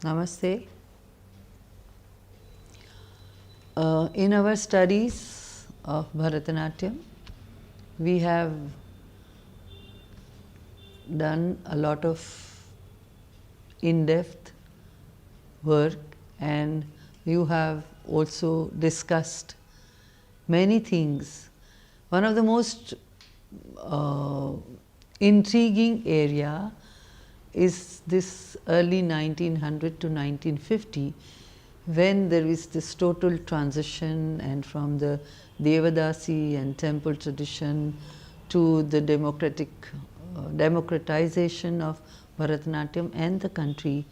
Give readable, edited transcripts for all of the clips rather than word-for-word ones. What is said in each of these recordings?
Namaste. In our studies of Bharatanatyam, we have done a lot of in-depth work, and you have also discussed many things. One of the most intriguing area is this early 1900 to 1950, when there is this total transition and from the Devadasi and temple tradition to the democratization of Bharatanatyam and the country.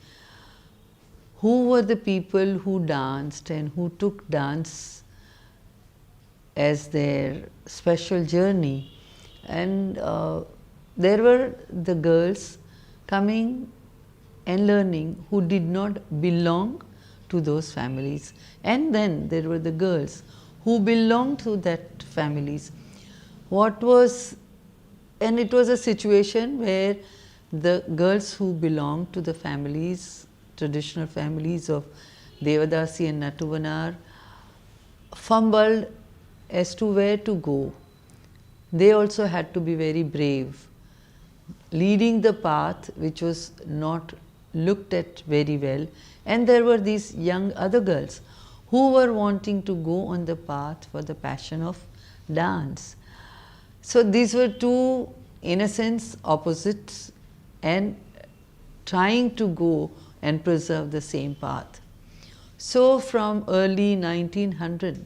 Who were the people who danced and who took dance as their special journey? And there were the girls coming and learning who did not belong to those families, and then there were the girls who belonged to that families. And it was a situation where the girls who belonged to the families, traditional families of Devadasi and Natuvanar, fumbled as to where to go. They also had to be very brave, leading the path which was not looked at very well, and there were these young other girls who were wanting to go on the path for the passion of dance. So these were two, in a sense, opposites and trying to go and preserve the same path. So from early 1900,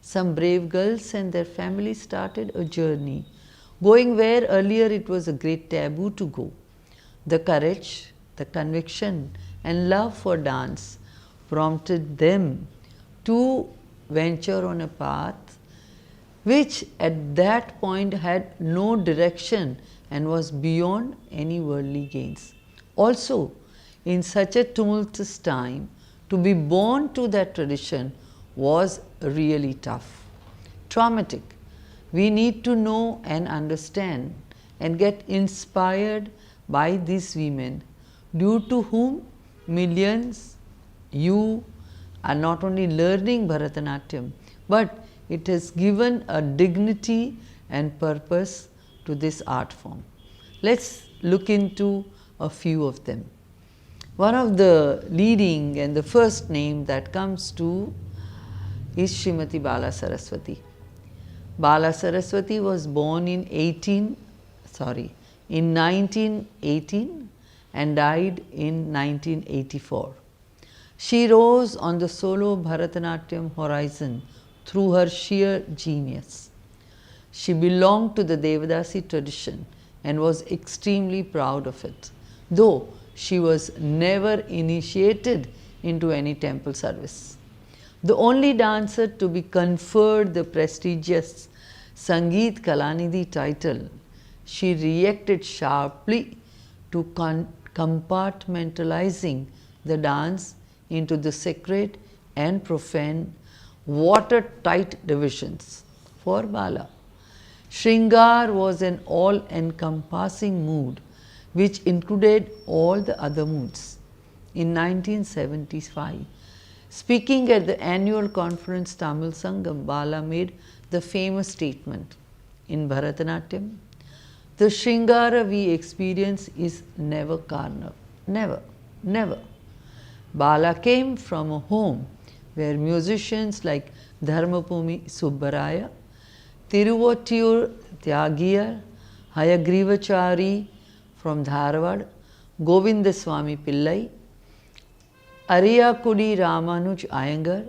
some brave girls and their families started a journey, going where earlier it was a great taboo to go. The courage, the conviction and love for dance prompted them to venture on a path which at that point had no direction and was beyond any worldly gains. Also, in such a tumultuous time, to be born to that tradition was really tough, traumatic. We need to know and understand and get inspired by these women, due to whom millions, you are not only learning Bharatanatyam, but it has given a dignity and purpose to this art form. Let's look into a few of them. One of the leading and the first name that comes to is Srimati Bala Saraswati. Bala Saraswati was born in 1918 and died in 1984. She rose on the solo Bharatanatyam horizon through her sheer genius. She belonged to the Devadasi tradition and was extremely proud of it, though she was never initiated into any temple service. The only dancer to be conferred the prestigious Sangeet Kalanidhi title, she reacted sharply to compartmentalizing the dance into the sacred and profane, watertight divisions. For Bala, Shringar was an all-encompassing mood which included all the other moods. In 1975, speaking at the annual conference Tamil Sangam, Bala made the famous statement, "In Bharatanatyam, the Shringara we experience is never carnal, never, never." Bala came from a home where musicians like Dharmapumi Subbaraya, Tiruvottiur Tyagiyar, Hayagrivachari from Dharwad, Govindaswamy Pillai, Ariyakudi Ramanuj Iyengar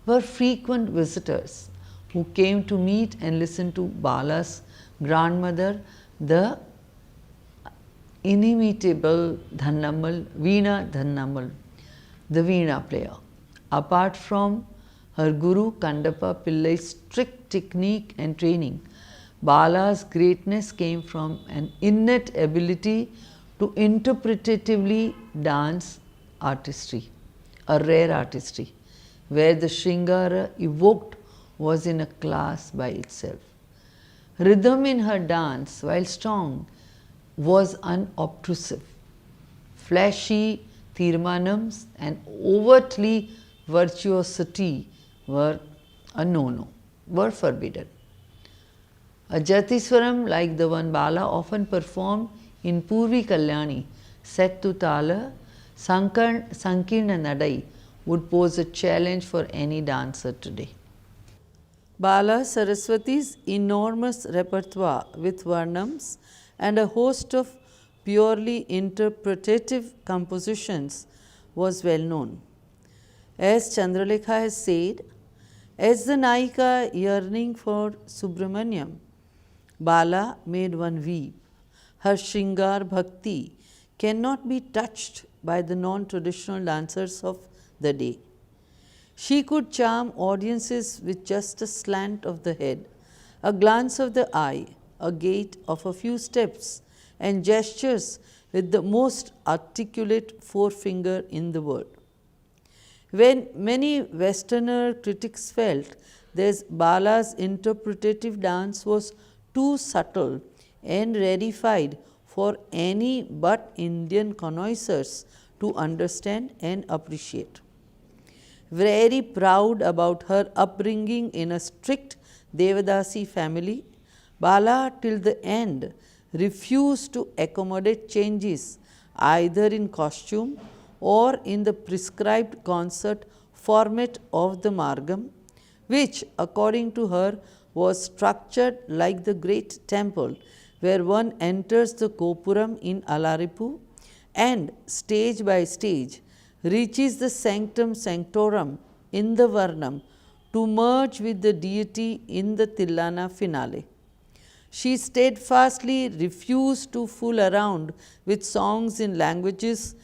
were frequent visitors who came to meet and listen to Bala's grandmother, the inimitable Veena Dhannammal, the Veena player. Apart from her guru Kandappa Pillai's strict technique and training, Bala's greatness came from an innate ability to interpretatively dance artistry, a rare artistry, where the Shringara evoked was in a class by itself. Rhythm in her dance, while strong, was unobtrusive. Flashy Tirmanams and overtly virtuosity were a no-no, were forbidden. A Jatiswaram like the one Bala often performed in Purvi Kalyani set to Tala, Sankirna Nadai would pose a challenge for any dancer today. Bala Saraswati's enormous repertoire with Varnams and a host of purely interpretative compositions was well known. As Chandralekha has said, as the Naika yearning for Subramanyam, Bala made one weep. Her Shringar Bhakti cannot be touched by the non-traditional dancers of the day. She could charm audiences with just a slant of the head, a glance of the eye, a gait of a few steps, and gestures with the most articulate forefinger in the world. When many Westerner critics felt that Bala's interpretative dance was too subtle and rarefied for any but Indian connoisseurs to understand and appreciate. Very proud about her upbringing in a strict Devadasi family, Bala till the end refused to accommodate changes either in costume or in the prescribed concert format of the Margam, which according to her was structured like the great temple where one enters the Kopuram in Alaripu and stage by stage reaches the sanctum sanctorum in the Varnam to merge with the deity in the Tillana finale. She steadfastly refused to fool around with songs in languages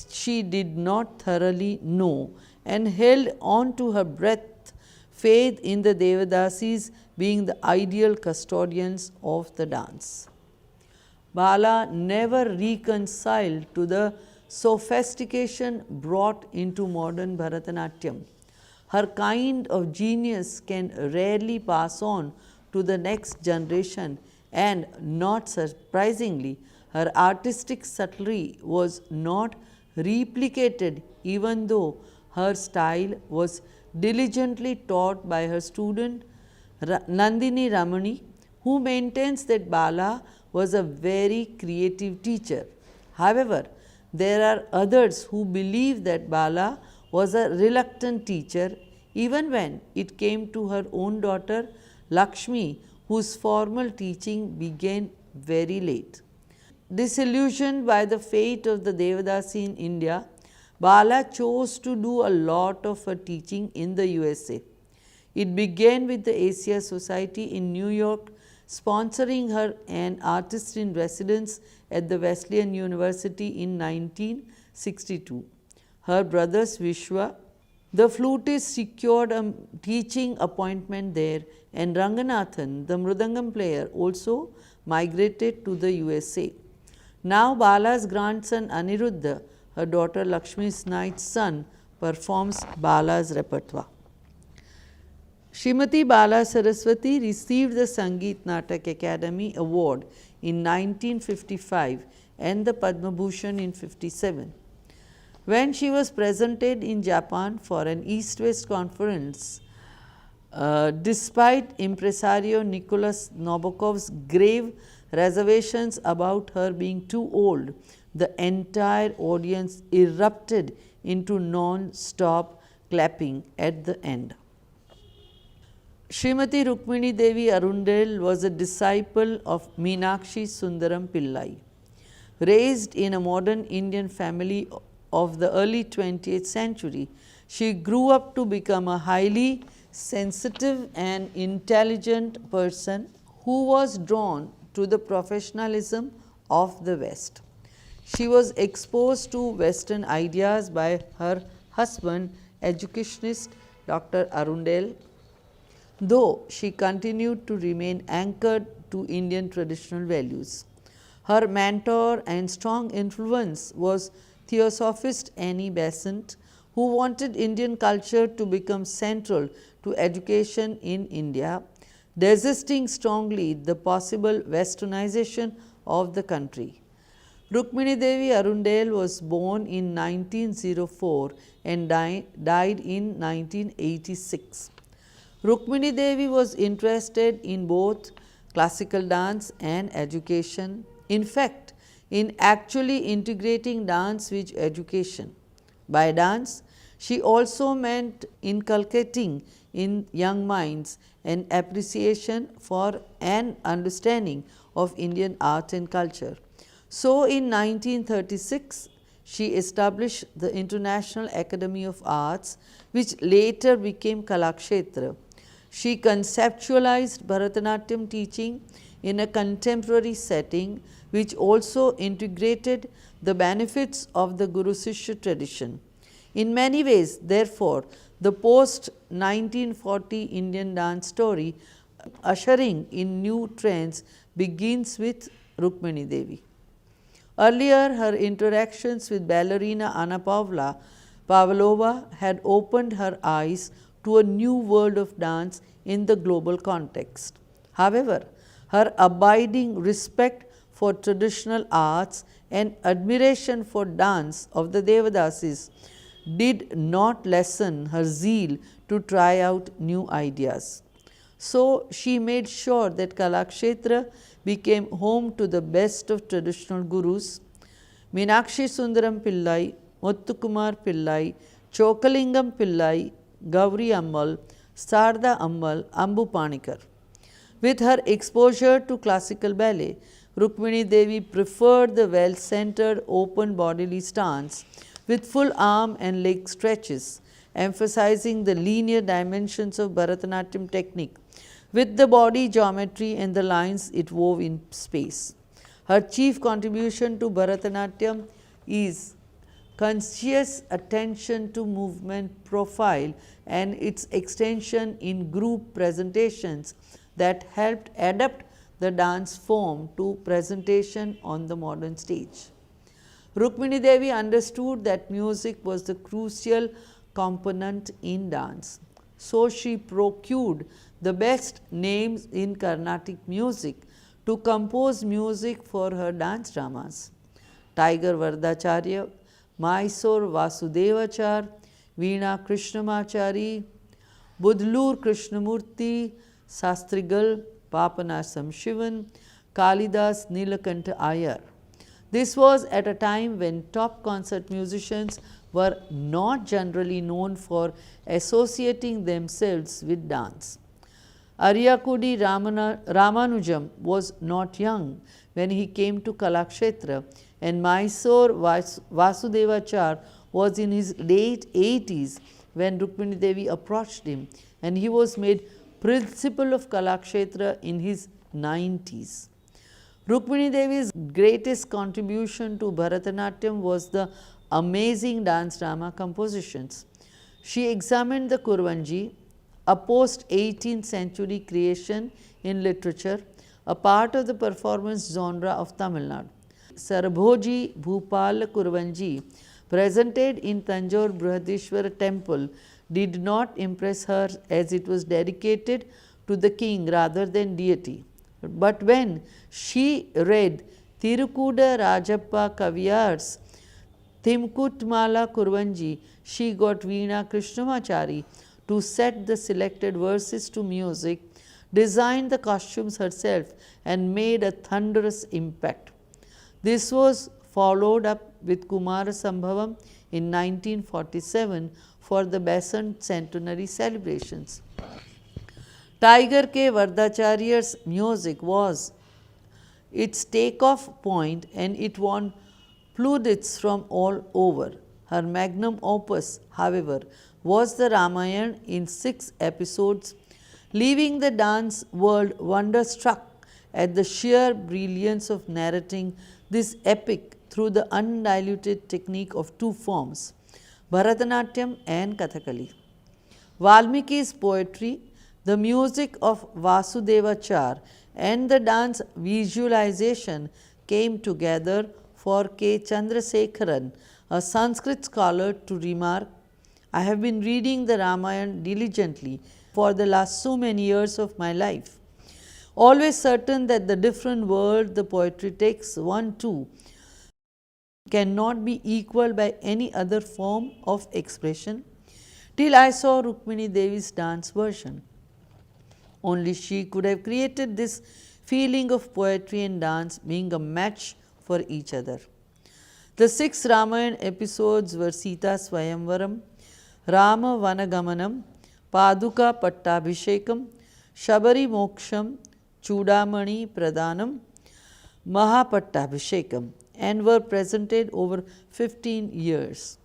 she did not thoroughly know and held on to her breath, faith in the Devadasis being the ideal custodians of the dance. Bala never reconciled to the sophistication brought into modern Bharatanatyam. Her kind of genius can rarely pass on to the next generation, and not surprisingly, her artistic subtlety was not replicated even though her style was diligently taught by her student Nandini Ramani, who maintains that Bala was a very creative teacher. However, there are others who believe that Bala was a reluctant teacher even when it came to her own daughter Lakshmi, whose formal teaching began very late. Disillusioned by the fate of the Devadasi in India, Bala chose to do a lot of her teaching in the USA. It began with the Asia Society in New York, sponsoring her an artist in residence at the Wesleyan University in 1962. Her brothers Vishwa, the flutist, secured a teaching appointment there, and Ranganathan, the mridangam player, also migrated to the USA. Now Bala's grandson Aniruddha, her daughter Lakshmi's ninth son, performs Bala's repertoire. Srimati Bala Saraswati received the Sangeet Natak Academy Award in 1955 and the Padma Bhushan in 1957. When she was presented in Japan for an East-West conference, despite impresario Nicholas Nabokov's grave reservations about her being too old, the entire audience erupted into non-stop clapping at the end. Srimati Rukmini Devi Arundel was a disciple of Meenakshi Sundaram Pillai. Raised in a modern Indian family of the early 20th century, she grew up to become a highly sensitive and intelligent person who was drawn to the professionalism of the West. She was exposed to Western ideas by her husband, educationist Dr. Arundel, though she continued to remain anchored to Indian traditional values. Her mentor and strong influence was Theosophist Annie Besant, who wanted Indian culture to become central to education in India, resisting strongly the possible westernization of the country. Rukmini Devi Arundale was born in 1904 and died in 1986. Rukmini Devi was interested in both classical dance and education. In fact, in actually integrating dance with education. By dance, she also meant inculcating in young minds an appreciation for and understanding of Indian art and culture. So, in 1936, she established the International Academy of Arts, which later became Kalakshetra. She conceptualized Bharatanatyam teaching in a contemporary setting, which also integrated the benefits of the Guru Sishya tradition. In many ways, therefore, the post 1940 Indian dance story ushering in new trends begins with Rukmini Devi. Earlier, her interactions with ballerina Anna Pavlova had opened her eyes to a new world of dance in the global context. However, her abiding respect for traditional arts and admiration for dance of the Devadasis did not lessen her zeal to try out new ideas. So, she made sure that Kalakshetra became home to the best of traditional gurus. Meenakshi Sundaram Pillai, Muthukumar Pillai, Chokalingam Pillai, Gauri Ammal, Sarda Ammal, Ambu Panikar. With her exposure to classical ballet, Rukmini Devi preferred the well-centered open bodily stance with full arm and leg stretches, emphasizing the linear dimensions of Bharatanatyam technique with the body geometry and the lines it wove in space. Her chief contribution to Bharatanatyam is conscious attention to movement profile and its extension in group presentations that helped adapt the dance form to presentation on the modern stage. Rukmini Devi understood that music was the crucial component in dance. So, she procured the best names in Carnatic music to compose music for her dance dramas. Tiger Vardacharya, Mysore Vasudevachar, Veena Krishnamachari, Budlur Krishnamurti, Sastrigal, Papanasam Shivan, Kalidas Nilakanta Ayar. This was at a time when top concert musicians were not generally known for associating themselves with dance. Aryakudi Ramanujam was not young when he came to Kalakshetra, and Mysore Vasudevachar was in his late 80s when Rukmini Devi approached him, and he was made principal of Kalakshetra in his 90s. Rukmini Devi's greatest contribution to Bharatanatyam was the amazing dance drama compositions. She examined the Kurvanji, a post-18th century creation in literature, a part of the performance genre of Tamil Nadu. Sarabhoji Bhupal Kurvanji, presented in Tanjore Brihadishwara temple, did not impress her as it was dedicated to the king rather than deity. But when she read Tirukuda Rajappa Kaviyar's Thimkutmala Kurvanji, she got Veena Krishnamachari to set the selected verses to music, designed the costumes herself, and made a thunderous impact. This was followed up with Kumara Sambhavam in 1947 for the Besant centenary celebrations. Tiger K. Vardacharya's music was its takeoff point, and it won plaudits from all over. Her magnum opus, however, was the Ramayana in 6 episodes, leaving the dance world wonderstruck at the sheer brilliance of narrating this epic through the undiluted technique of 2 forms, Bharatanatyam and Kathakali. Valmiki's poetry, the music of Vasudevachar, and the dance visualization came together for K. Chandrasekharan, a Sanskrit scholar, to remark, "I have been reading the Ramayana diligently for the last so many years of my life, always certain that the different world the poetry takes one to cannot be equaled by any other form of expression till I saw Rukmini Devi's dance version. Only she could have created this feeling of poetry and dance being a match for each other. The 6 Ramayana episodes were Sita Swayamvaram, Rama Vanagamanam, Paduka Pattabhishekam, Shabari Moksham, Chudamani Pradhanam, Mahapattabhishekam, and were presented over 15 years.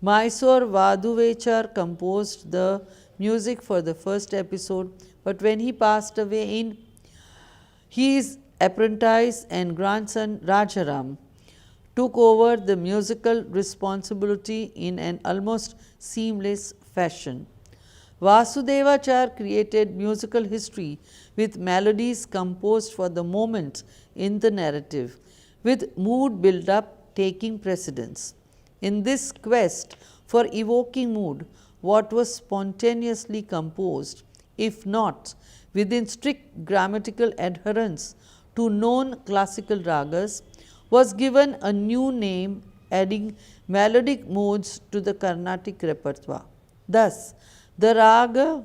Mysore Vaduvechar composed the music for the first episode, but when he passed away, his apprentice and grandson Rajaram took over the musical responsibility in an almost seamless fashion. Vasudevachar created musical history with melodies composed for the moment in the narrative, with mood build-up taking precedence. In this quest for evoking mood, what was spontaneously composed, if not within strict grammatical adherence to known classical ragas, was given a new name, adding melodic modes to the Carnatic repertoire. Thus, the raga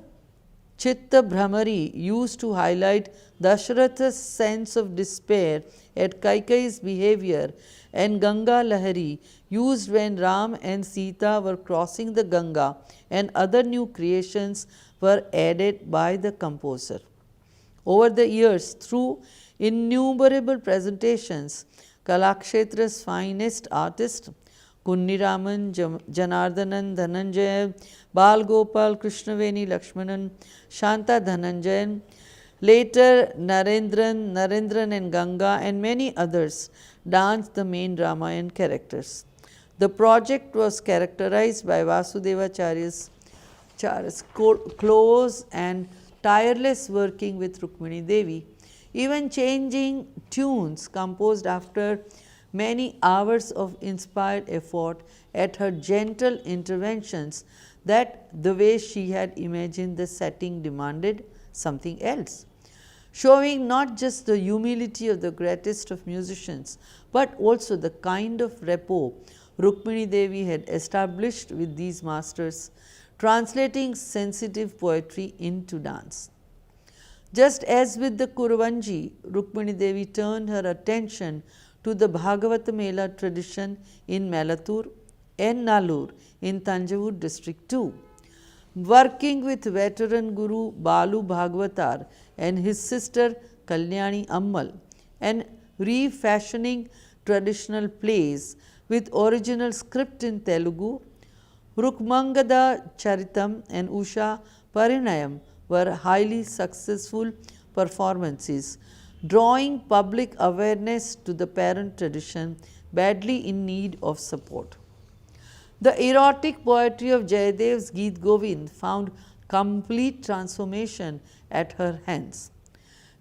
Chitta Bhramari used to highlight Dashratha's sense of despair at Kaikeyi's behavior, and Ganga Lahari used when Ram and Sita were crossing the Ganga, and other new creations were added by the composer. Over the years, through innumerable presentations, Kalakshetra's finest artists, Kunniraman, Janardhanan, Dhananjay, Bal Gopal, Krishnaveni, Lakshmanan, Shanta Dhananjayan, later Narendran and Ganga, and many others danced the main Ramayana characters. The project was characterized by Vasudevacharya's close and tireless working with Rukmini Devi, even changing tunes composed after many hours of inspired effort at her gentle interventions, that the way she had imagined the setting demanded something else, showing not just the humility of the greatest of musicians, but also the kind of rapport Rukmini Devi had established with these masters, translating sensitive poetry into dance. Just as with the Kuruvanji, Rukmini Devi turned her attention to the Bhagavata Mela tradition in Melatur and Nallur in Tanjavur district too. Working with veteran Guru Balu Bhagavatar and his sister Kalyani Ammal, and refashioning traditional plays with original script in Telugu, Rukmangada Charitam and Usha Parinayam were highly successful performances, drawing public awareness to the parent tradition badly in need of support. The erotic poetry of Jayadev's Geet Govind found complete transformation at her hands.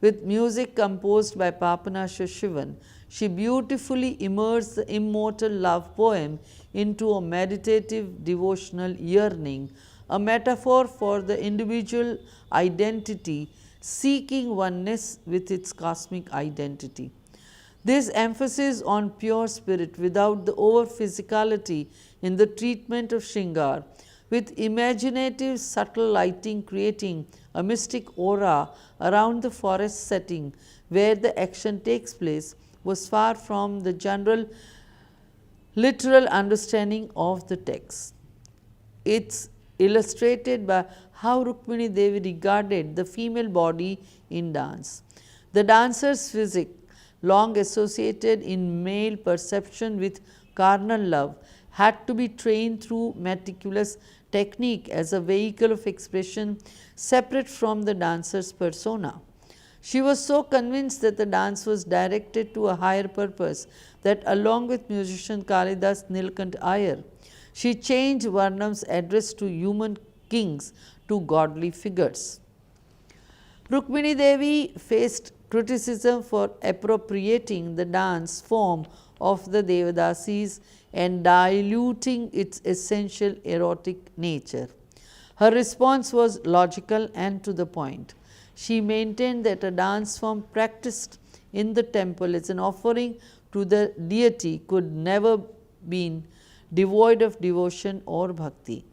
With music composed by Papanasha Shivan, she beautifully immersed the immortal love poem into a meditative devotional yearning, a metaphor for the individual identity seeking oneness with its cosmic identity. This emphasis on pure spirit without the over physicality in the treatment of Shringar, with imaginative subtle lighting creating a mystic aura around the forest setting where the action takes place, was far from the general literal understanding of the text. It's illustrated by how Rukmini Devi regarded the female body in dance. The dancer's physique, long associated in male perception with carnal love, had to be trained through meticulous technique as a vehicle of expression separate from the dancer's persona. She was so convinced that the dance was directed to a higher purpose that, along with musician Kalidas Nilkant Iyer, she changed Varnam's address to human kings to godly figures. Rukmini Devi faced criticism for appropriating the dance form of the Devadasis and diluting its essential erotic nature. Her response was logical and to the point. She maintained that a dance form practiced in the temple is an offering to the deity could never be devoid of devotion or bhakti.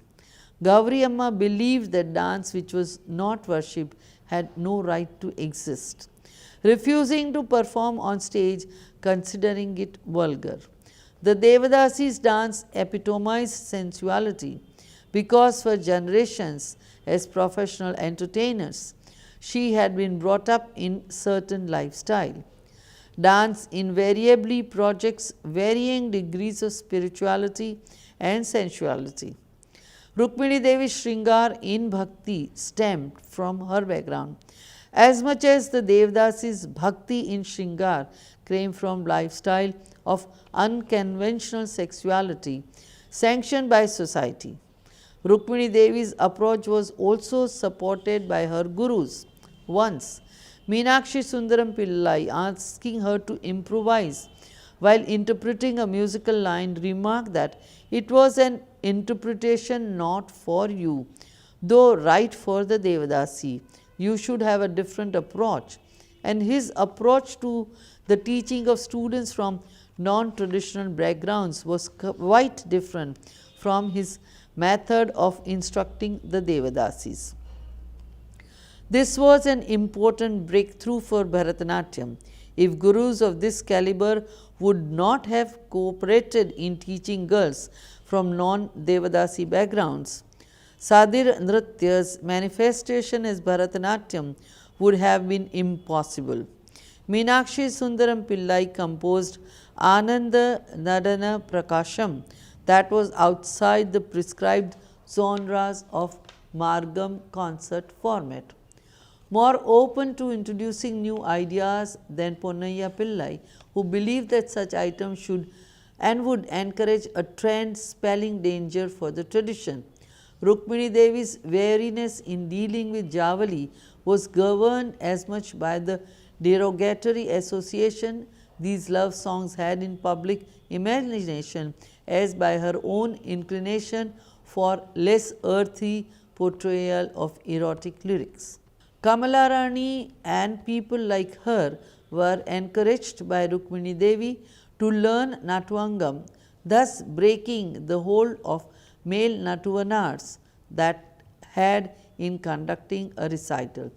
Gauri Amma believed that dance which was not worship had no right to exist, refusing to perform on stage, considering it vulgar. The Devadasi's dance epitomized sensuality because for generations as professional entertainers, she had been brought up in certain lifestyle. Dance invariably projects varying degrees of spirituality and sensuality. Rukmini Devi's Shringar in Bhakti stemmed from her background, as much as the Devdasi's Bhakti in Shringar came from lifestyle of unconventional sexuality sanctioned by society. Rukmini Devi's approach was also supported by her gurus. Once, Meenakshi Sundaram Pillai, asking her to improvise while interpreting a musical line, remarked that it was an interpretation not for you, though right for the Devadasi. You should have a different approach. And his approach to the teaching of students from non-traditional backgrounds was quite different from his method of instructing the Devadasis. This was an important breakthrough for Bharatanatyam. If gurus of this caliber would not have cooperated in teaching girls from non-Devadasi backgrounds, Sadir Nritya's manifestation as Bharatanatyam would have been impossible. Meenakshi Sundaram Pillai composed Ananda Nadana Prakasham that was outside the prescribed genres of Margam concert format. More open to introducing new ideas than Ponnaiya Pillai, who believed that such items should and would encourage a trend spelling danger for the tradition. Rukmini Devi's wariness in dealing with Javali was governed as much by the derogatory association these love songs had in public imagination as by her own inclination for less earthy portrayal of erotic lyrics. Kamala Rani and people like her were encouraged by Rukmini Devi to learn Natuvangam, thus breaking the hold of male Natuvanars that had in conducting a recital.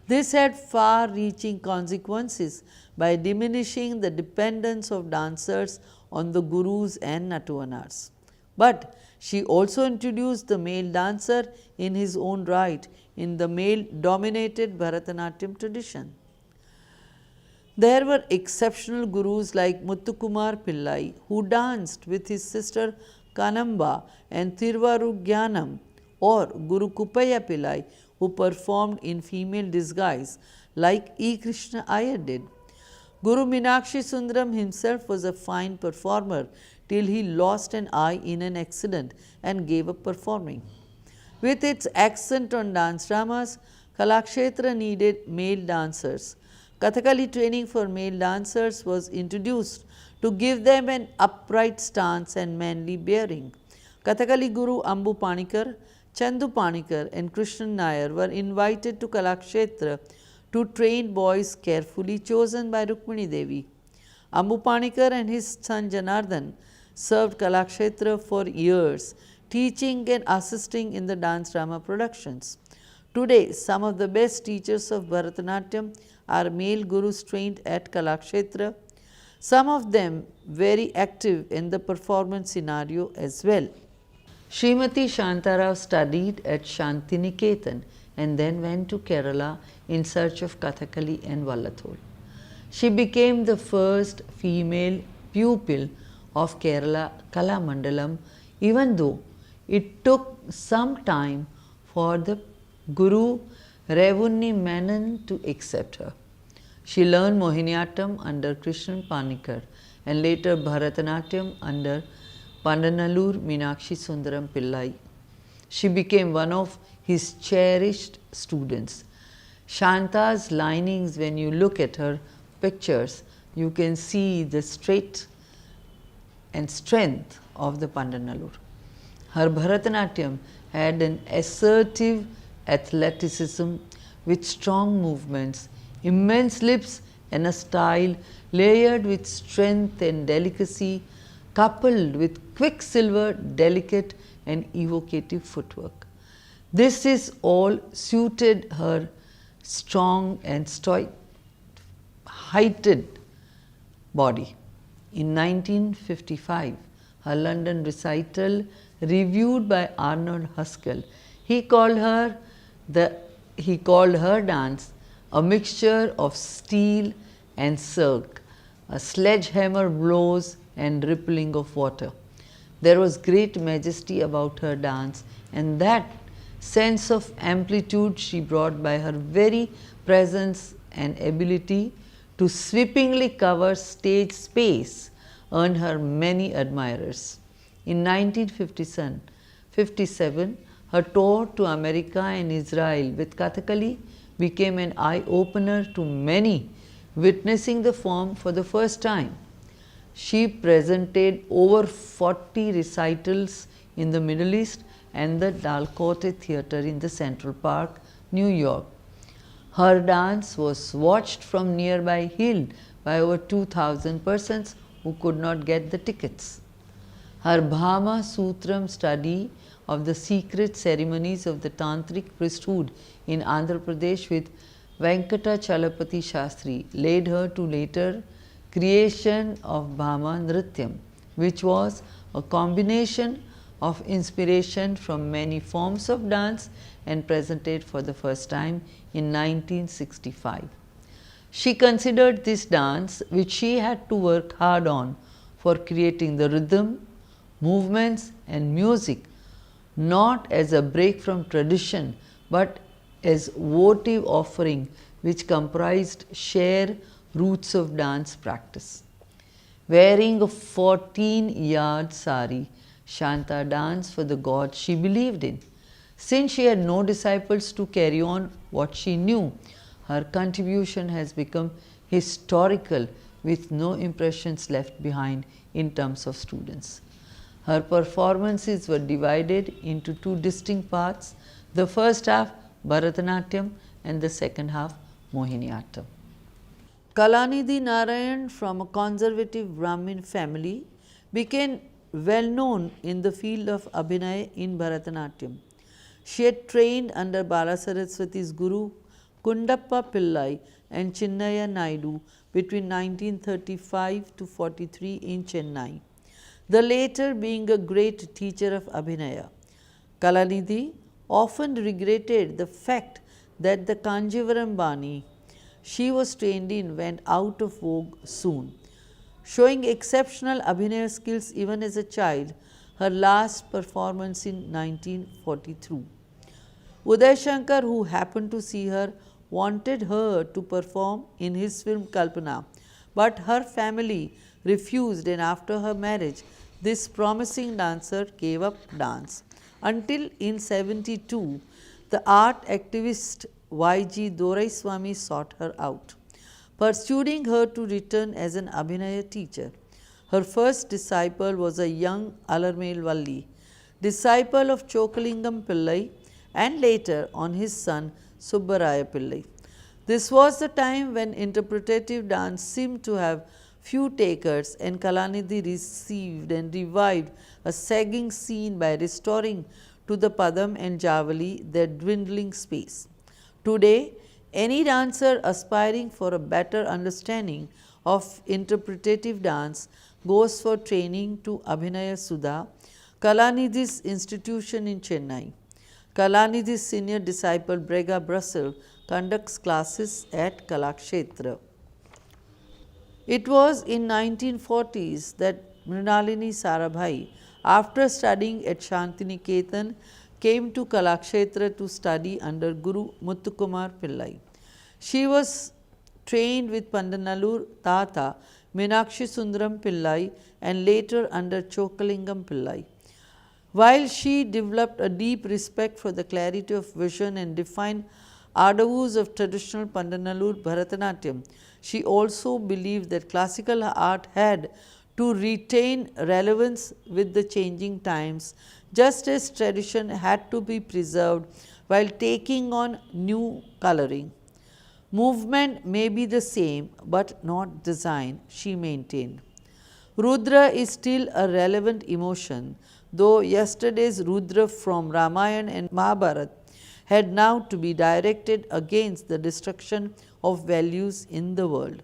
This had far reaching consequences by diminishing the dependence of dancers on the gurus and Natuvanars. But she also introduced the male dancer in his own right in the male dominated Bharatanatyam tradition. There were exceptional gurus like Muthukumar Pillai, who danced with his sister Kanamba and Tirvarugyanam, or Guru Kuppaya Pillai, who performed in female disguise like E. Krishna Iyer did. Guru Meenakshi Sundaram himself was a fine performer till he lost an eye in an accident and gave up performing. With its accent on dance dramas, Kalakshetra needed male dancers. Kathakali training for male dancers was introduced to give them an upright stance and manly bearing. Kathakali Guru Ambu Panikar, Chandu Panikar and Krishnan Nair were invited to Kalakshetra to train boys carefully chosen by Rukmini Devi. Ambu Panikar and his son Janardhan served Kalakshetra for years, teaching and assisting in the dance drama productions. Today, some of the best teachers of Bharatanatyam are male gurus trained at Kalakshetra, some of them very active in the performance scenario as well. Srimati Shantarao studied at Shantiniketan and then went to Kerala in search of Kathakali and Vallathol. She became the first female pupil of Kerala Kalamandalam, even though it took some time for the Guru Revunni Menon to accept her. She learned Mohiniyattam under Krishnan Panikar and later Bharatanatyam under Pandanallur Meenakshi Sundaram Pillai. She became one of his cherished students. Shanta's linings, when you look at her pictures, you can see the straight and strength of the Pandanallur. Her Bharatanatyam had an assertive athleticism with strong movements, immense lips and a style layered with strength and delicacy, coupled with quicksilver, delicate and evocative footwork. This is all suited her strong and stoic, heighted body. In 1955, her London recital, reviewed by Arnold Huskell, he called her dance a mixture of steel and silk, a sledgehammer blows and rippling of water. There was great majesty about her dance, and that sense of amplitude she brought by her very presence and ability to sweepingly cover stage space earned her many admirers. In 1957, her tour to America and Israel with Kathakali became an eye-opener to many witnessing the form for the first time. She presented over 40 recitals in the Middle East and the Dalcote Theatre in the Central Park, New York. Her dance was watched from nearby hill by over 2,000 persons who could not get the tickets. Her Bhama Sutram study of the secret ceremonies of the Tantric priesthood in Andhra Pradesh with Venkata Chalapati Shastri led her to later creation of Bhama Nrityam, which was a combination of inspiration from many forms of dance and presented for the first time in 1965. She considered this dance, which she had to work hard on for creating the rhythm, movements and music, not as a break from tradition but as votive offering which comprised shared roots of dance practice. Wearing a 14-yard sari, Shanta danced for the god she believed in. Since she had no disciples to carry on what she knew, her contribution has become historical with no impressions left behind in terms of students. Her performances were divided into two distinct parts, the first half Bharatanatyam and the second half Mohiniyattam. Kalanidhi Narayan, from a conservative Brahmin family, became well known in the field of Abhinaya in Bharatanatyam. She had trained under Balasaraswati's guru Kundappa Pillai and Chinnaya Naidu between 1935 to 43 in Chennai, the latter being a great teacher of Abhinaya. Kalanidhi often regretted the fact that the Kanjivaram Bani she was trained in went out of vogue soon. Showing exceptional Abhinaya skills even as a child, her last performance in 1942. Uday Shankar, who happened to see her, wanted her to perform in his film Kalpana, but her family refused, and after her marriage, this promising dancer gave up dance. Until in 1972, the art activist Y.G. Doraiswamy sought her out, pursuing her to return as an Abhinaya teacher. Her first disciple was a young Alarmail Valli, disciple of Chokalingam Pillai, and later on his son Subbaraya Pillai. This was the time when interpretative dance seemed to have few takers, and Kalanidhi received and revived a sagging scene by restoring to the Padam and Javali their dwindling space. Today, any dancer aspiring for a better understanding of interpretative dance goes for training to Abhinaya Sudha, Kalanidhi's institution in Chennai. Kalanidhi's senior disciple Brega Brussel conducts classes at Kalakshetra. It was in 1940s that Mrinalini Sarabhai, after studying at Shantiniketan, came to Kalakshetra to study under Guru Muthukumar Pillai. She was trained with Pandanallur Tata, Meenakshi Sundaram Pillai, and later under Chokalingam Pillai. While she developed a deep respect for the clarity of vision and defined adavus of traditional Pandanallur Bharatanatyam, she also believed that classical art had to retain relevance with the changing times, just as tradition had to be preserved while taking on new coloring. Movement may be the same, but not design, she maintained. Rudra is still a relevant emotion, though yesterday's Rudra from Ramayana and Mahabharata had now to be directed against the destruction of values in the world.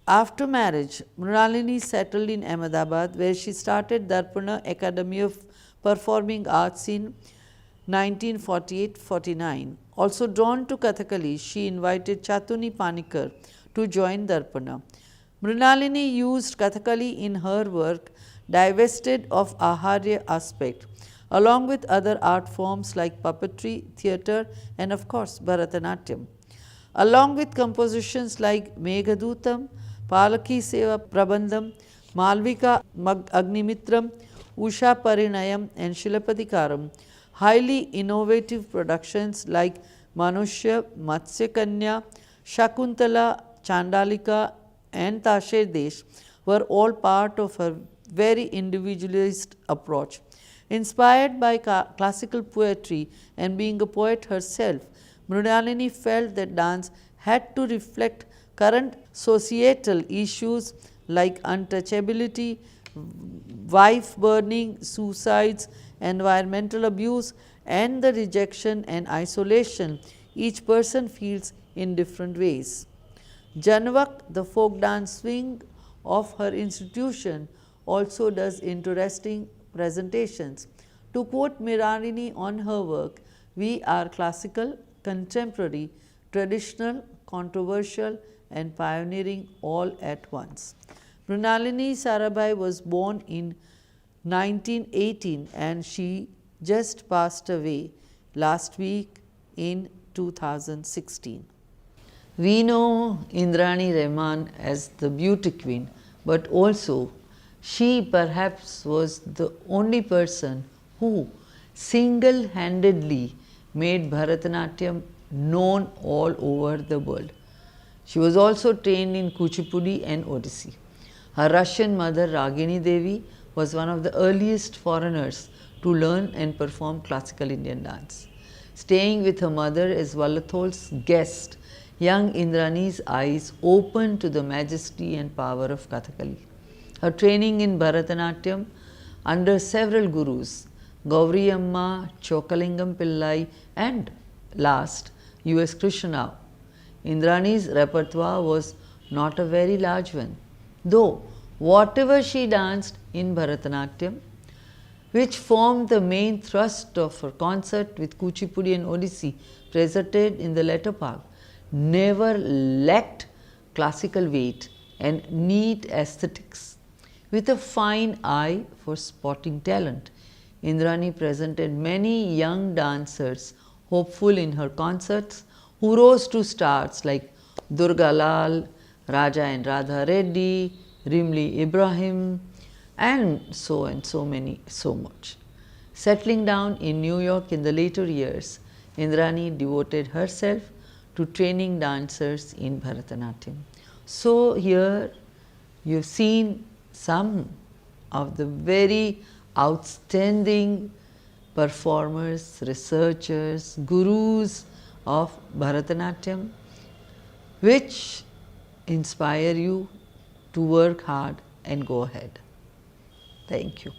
After marriage, Mrinalini settled in Ahmedabad, where she started Darpana Academy of Performing Arts in 1948-49. Also drawn to Kathakali, she invited Chatuni Panikar to join Darpana. Mrinalini used Kathakali in her work, divested of Aharya aspect, along with other art forms like puppetry, theatre, and of course Bharatanatyam. Along with compositions like Meghadutam, Palaki Seva Prabandham, Malvika Agnimitram, Usha Parinayam, and Shilapadikaram, highly innovative productions like Manushya, Matsya Kanya, Shakuntala, Chandalika, and Tasher Desh were all part of her very individualist approach. Inspired by classical poetry and being a poet herself, Mrinalini felt that dance had to reflect current societal issues like untouchability, wife burning, suicides, environmental abuse, and the rejection and isolation each person feels in different ways. Janvak, the folk dance wing of her institution, also does interesting presentations. To quote Mrinalini on her work, we are classical, contemporary, traditional, controversial, and pioneering all at once. Mrinalini Sarabhai was born in 1918 and she just passed away last week in 2016. We know Indrani Rahman as the beauty queen, but also she perhaps was the only person who single-handedly made Bharatanatyam known all over the world. She was also trained in Kuchipudi and Odissi. Her Russian mother Ragini Devi was one of the earliest foreigners to learn and perform classical Indian dance. Staying with her mother as Vallathol's guest, young Indrani's eyes opened to the majesty and power of Kathakali. Her training in Bharatanatyam under several gurus, Gauri Amma, Chokalingam Pillai, and last U.S. Krishnarao. Indrani's repertoire was not a very large one, though whatever she danced in Bharatanatyam, which formed the main thrust of her concert with Kuchipudi and Odissi presented in the latter part, never lacked classical weight and neat aesthetics. With a fine eye for spotting talent, Indrani presented many young dancers hopeful in her concerts who rose to stars like Durga Lal, Raja and Radha Reddy, Rimli Ibrahim, and so much. Settling down in New York in the later years, Indrani devoted herself to training dancers in Bharatanatyam. So here you've seen some of the very outstanding performers, researchers, gurus of Bharatanatyam, which inspire you to work hard and go ahead. Thank you.